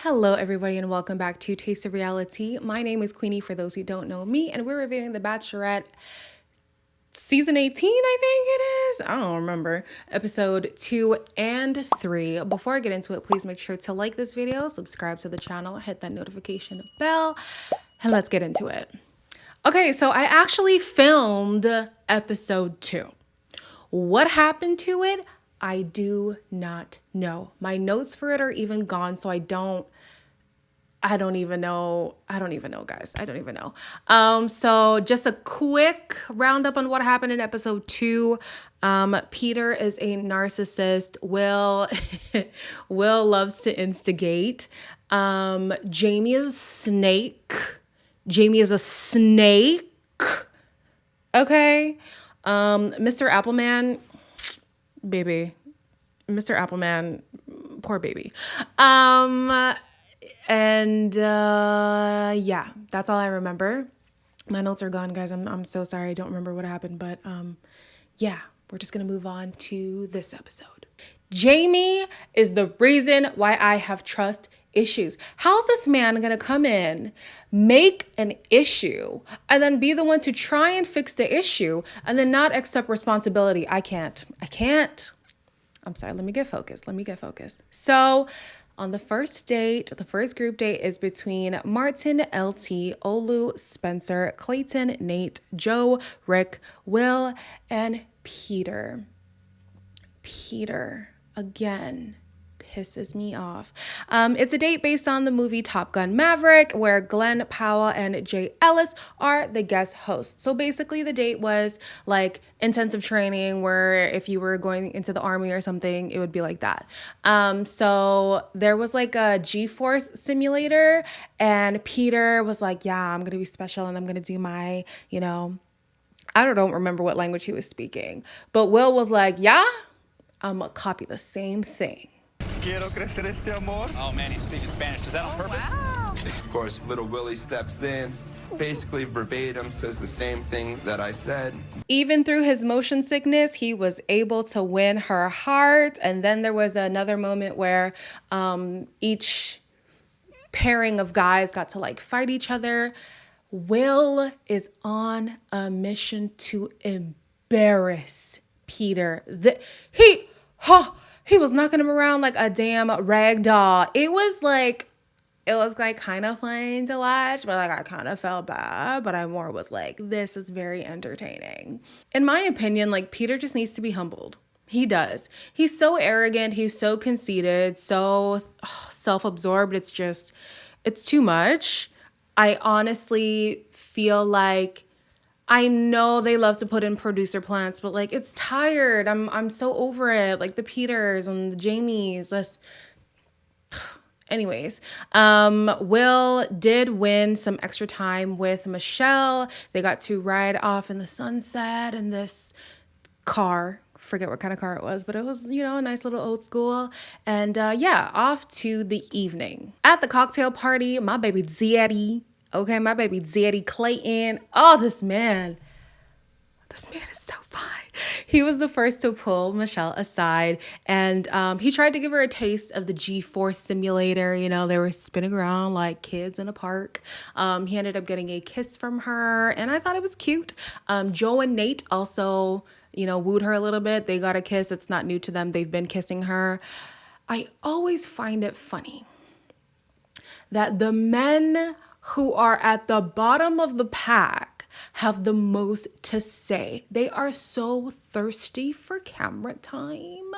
Hello, everybody, and welcome back to Taste of Reality. My name is Queenie, for those who don't know me, and we're reviewing The Bachelorette season 18, I think it is. I don't remember. Episode 2 and 3. Before I get into it, please make sure to like this video, subscribe to the channel, hit that notification bell, and let's get into it. Okay, so I actually filmed episode 2. What happened to it? I do not know. My notes for it are even gone, so I don't even know, guys. I don't even know. So just a quick roundup on what happened in episode 2. Peter is a narcissist. Will Will loves to instigate. Jamie is a snake. Jamie is a snake. Okay. Mr. Appleman, baby. Mr. Appleman, poor baby. Yeah, that's all I remember. My notes are gone, guys. I'm so sorry. I don't remember what happened, but yeah, we're just gonna move on to this episode. Jamie is the reason why I have trust issues. How's this man gonna come in, make an issue, and then be the one to try and fix the issue and then not accept responsibility? I can't. I'm sorry, let me get focused. So on the first date, the first group date is between Martin, LT, Olu, Spencer, Clayton, Nate, Joe, Rick, Will, and Peter. Peter, again, pisses me off. It's a date based on the movie Top Gun Maverick, where Glenn Powell and Jay Ellis are the guest hosts. So basically the date was like intensive training, where if you were going into the army or something, it would be like that. So there was like a G-Force simulator, and Peter was like, yeah, I'm going to be special and I'm going to do my, I don't remember what language he was speaking, but Will was like, yeah, I'm going to copy the same thing. Quiero crecer este amor. Oh man, he's speaking Spanish. Is that on purpose? Wow. Of course, little Willie steps in, basically verbatim says the same thing that I said. Even through his motion sickness, he was able to win her heart. And then there was another moment where each pairing of guys got to like fight each other. Will is on a mission to embarrass Peter. He was knocking him around like a damn rag doll. It was like kind of funny to watch, but like I kind of felt bad, but I more was like, this is very entertaining. In my opinion, like Peter just needs to be humbled. He does. He's so arrogant. He's so conceited, so self-absorbed. It's too much. I honestly feel like, I know they love to put in producer plants, but like it's tired. I'm so over it. Like the Peters and the Jamies. Anyways, Will did win some extra time with Michelle. They got to ride off in the sunset in this car. Forget what kind of car it was, but it was, a nice little old school. And yeah, off to the evening. At the cocktail party, my baby Zeddy. Okay, my baby Zeddy Clayton. Oh, this man is so fine. He was the first to pull Michelle aside, and he tried to give her a taste of the G-Force simulator. They were spinning around like kids in a park. He ended up getting a kiss from her, and I thought it was cute. Joe and Nate also, wooed her a little bit. They got a kiss. It's not new to them. They've been kissing her. I always find it funny that the men who are at the bottom of the pack have the most to say. They are so thirsty for camera time.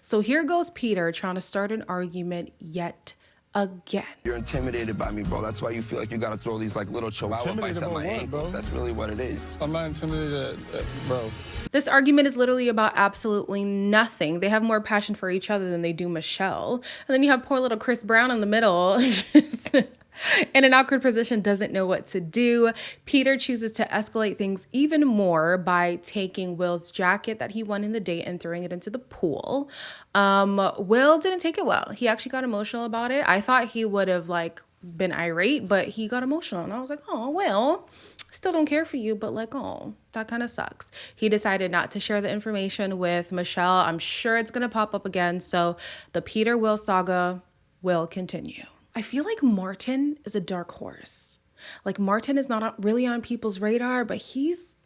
So here goes Peter trying to start an argument yet again. You're intimidated by me, bro. That's why you feel like you gotta throw these like little chihuahua bites at my ankles. Bro? That's really what it is. I'm not intimidated, bro. This argument is literally about absolutely nothing. They have more passion for each other than they do Michelle. And then you have poor little Chris Brown in the middle. In an awkward position, doesn't know what to do. Peter chooses to escalate things even more by taking Will's jacket that he won in the date and throwing it into the pool. Will didn't take it well. He actually got emotional about it. I thought he would have been irate, but he got emotional. And I was like, oh, Will, still don't care for you, but oh, that kind of sucks. He decided not to share the information with Michelle. I'm sure it's going to pop up again. So the Peter Will saga will continue. I feel like Martin is a dark horse. Like Martin is not really on people's radar, but he's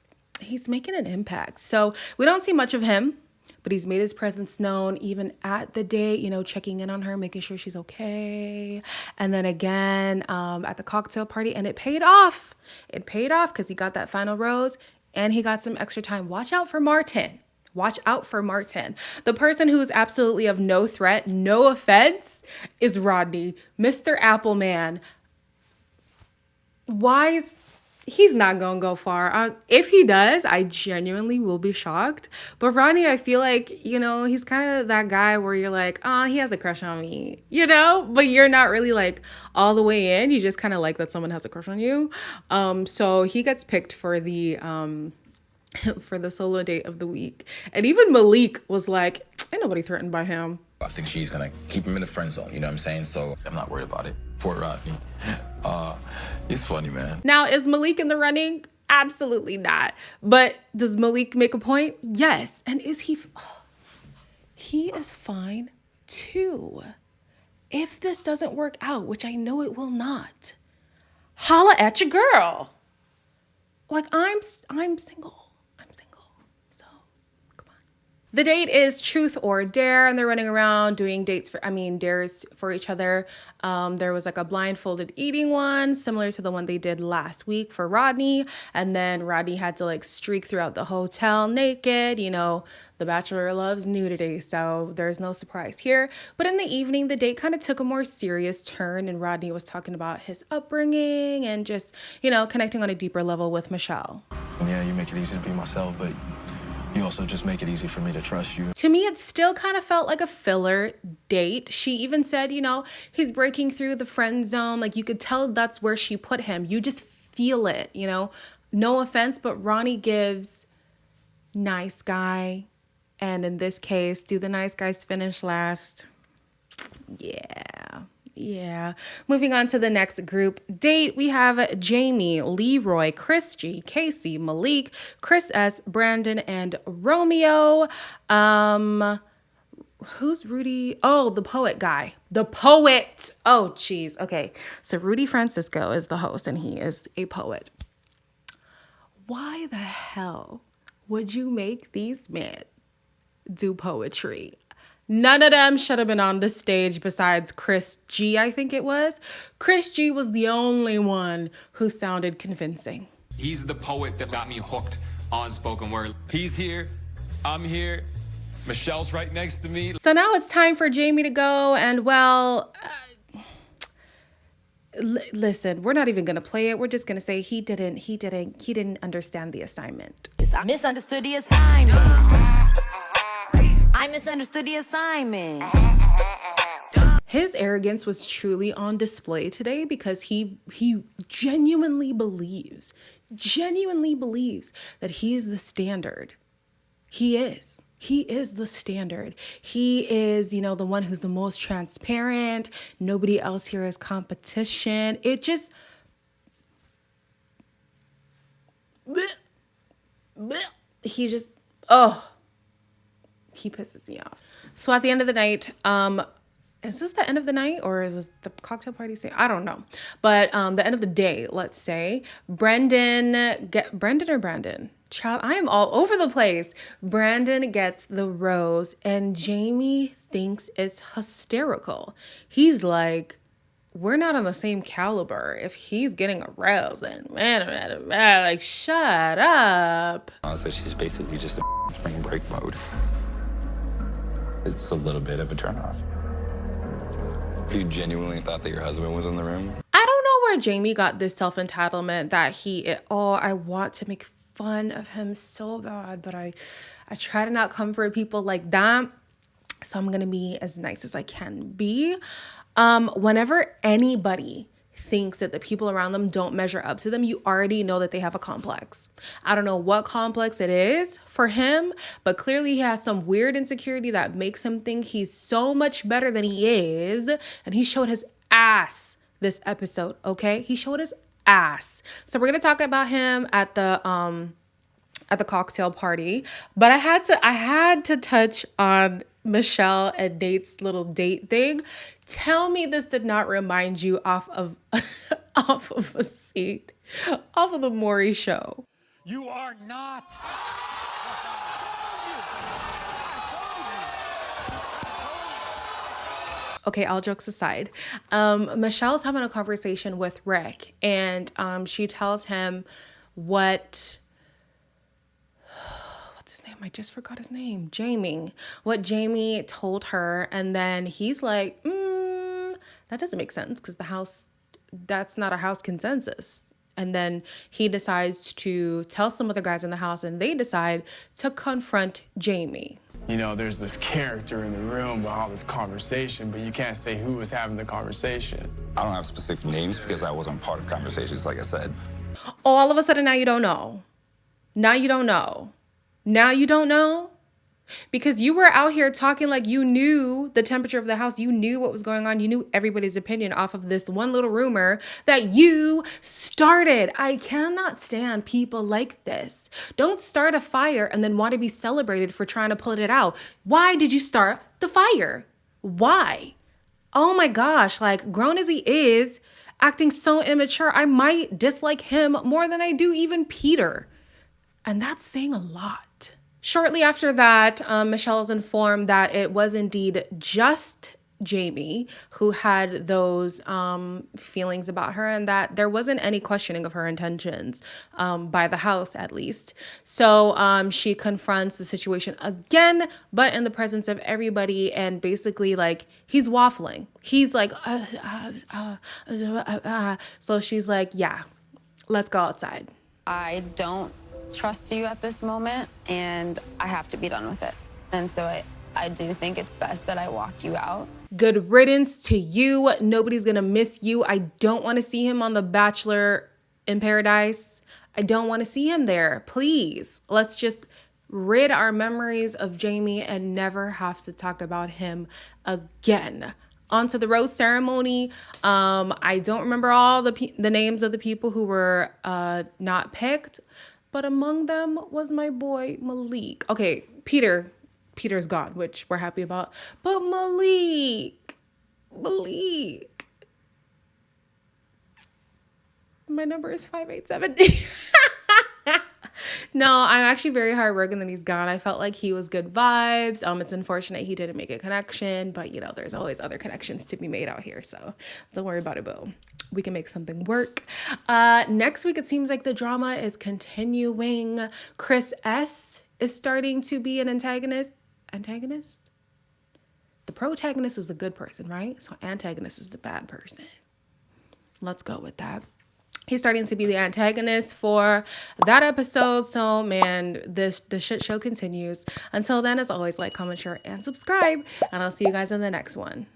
making an impact. So we don't see much of him, but he's made his presence known even at the date, you know, checking in on her, making sure she's okay. And then again at the cocktail party, and it paid off. It paid off because he got that final rose and he got some extra time. Watch out for Martin. Watch out for Martin. The person who's absolutely of no threat, no offense, is Rodney, Mr. Appleman. He's not gonna go far. If he does, I genuinely will be shocked. But Rodney, I feel like, you know, he's kind of that guy where you're like, oh, he has a crush on me, you know? But you're not really like all the way in. You just kind of like that someone has a crush on you. So he gets picked for the for the solo date of the week. And even Malik was like, ain't nobody threatened by him. I think she's gonna keep him in the friend zone, you know what I'm saying? So I'm not worried about it. For Rodney. He's funny, man. Now, is Malik in the running? Absolutely not. But does Malik make a point? Yes. And is he... he is fine too. If this doesn't work out, which I know it will not, holla at your girl. Like, I'm single. The date is truth or dare, and they're running around doing dares for each other. There was like a blindfolded eating one, similar to the one they did last week for Rodney. And then Rodney had to like streak throughout the hotel naked. You know, the Bachelor loves nudity, so there's no surprise here. But in the evening, the date kind of took a more serious turn, and Rodney was talking about his upbringing and just, you know, connecting on a deeper level with Michelle. Yeah, you make it easy to be myself, but you also just make it easy for me to trust you. To me, it still kind of felt like a filler date. She even said, you know, he's breaking through the friend zone. Like, you could tell that's where she put him. You just feel it, you know? No offense, but Ronnie gives nice guy. And in this case, do the nice guys finish last? Yeah. Moving on to the next group date, we have Jamie, Leroy, Chris G, Casey, Malik, Chris S, Brandon, and Romeo. Who's Rudy? Oh, the poet guy. The poet. Oh, geez. Okay. So Rudy Francisco is the host, and he is a poet. Why the hell would you make these men do poetry? None of them should have been on the stage besides Chris G, I think it was. Chris G was the only one who sounded convincing. He's the poet that got me hooked on spoken word. He's here. I'm here. Michelle's right next to me. So now it's time for Jamie to go. And well, listen, we're not even going to play it. We're just going to say he didn't understand the assignment. I misunderstood the assignment. I misunderstood the assignment. His arrogance was truly on display today because he genuinely believes that he is the standard. He is the standard. He is, you know, the one who's the most transparent. Nobody else here is competition. It just... he just... he pisses me off. So at the end of the night, is this the end of the night or was the cocktail party saying? I don't know. But the end of the day, let's say, Brandon? Child, I am all over the place. Brandon gets the rose and Jamie thinks it's hysterical. He's like, we're not on the same caliber. If he's getting a rose and like, shut up. So she's basically just a spring break mode. It's a little bit of a turnoff. You genuinely thought that your husband was in the room? I don't know where Jamie got this self-entitlement that I want to make fun of him so bad, but I try to not come for people like that. So I'm going to be as nice as I can be. Whenever anybody thinks that the people around them don't measure up to them, you already know that they have a complex. I don't know what complex it is for him, but clearly he has some weird insecurity that makes him think he's so much better than he is. And he showed his ass this episode, okay? He showed his ass. So we're going to talk about him at the cocktail party, but I had to touch on Michelle and Nate's little date thing. Tell me this did not remind you off of off of a scene, off of the Maury show. You are not. Okay, all jokes aside, Michelle's having a conversation with Rick, and she tells him what's his name? I just forgot his name. Jamie. What Jamie told her, and then he's like, that doesn't make sense because that's not a house consensus. And then he decides to tell some other guys in the house, and they decide to confront Jamie. You know, there's this character in the room behind this conversation, but you can't say who was having the conversation. I don't have specific names because I wasn't part of conversations, like I said. All of a sudden, now you don't know. Now you don't know. Now you don't know? Because you were out here talking like you knew the temperature of the house. You knew what was going on. You knew everybody's opinion off of this one little rumor that you started. I cannot stand people like this. Don't start a fire and then want to be celebrated for trying to put it out. Why did you start the fire? Why? Oh my gosh, like grown as he is, acting so immature, I might dislike him more than I do even Peter. And that's saying a lot. Shortly after that, Michelle is informed that it was indeed just Jamie who had those feelings about her, and that there wasn't any questioning of her intentions by the house, at least. So she confronts the situation again, but in the presence of everybody, and basically like he's waffling. He's like, so she's like, yeah, let's go outside. I don't trust you at this moment, and I have to be done with it. And so I do think it's best that I walk you out. Good riddance to you. Nobody's gonna miss you. I don't want to see him on The Bachelor in Paradise. I don't want to see him there. Please, let's just rid our memories of Jamie and never have to talk about him again. On to the rose ceremony. I don't remember all the names of the people who were not picked, but among them was my boy Malik. Okay, Peter's gone, which we're happy about. But Malik. My number is 5870. No, I'm actually very heartbroken that he's gone. I felt like he was good vibes. It's unfortunate he didn't make a connection, but you know, there's always other connections to be made out here, so don't worry about it, boo. We can make something work. Next week, it seems like the drama is continuing. Chris S is starting to be an antagonist. The protagonist is the good person, right? So antagonist is the bad person. Let's go with that. He's starting to be the antagonist for that episode. So, man, the shit show continues. Until then, as always, like, comment, share, and subscribe. And I'll see you guys in the next one.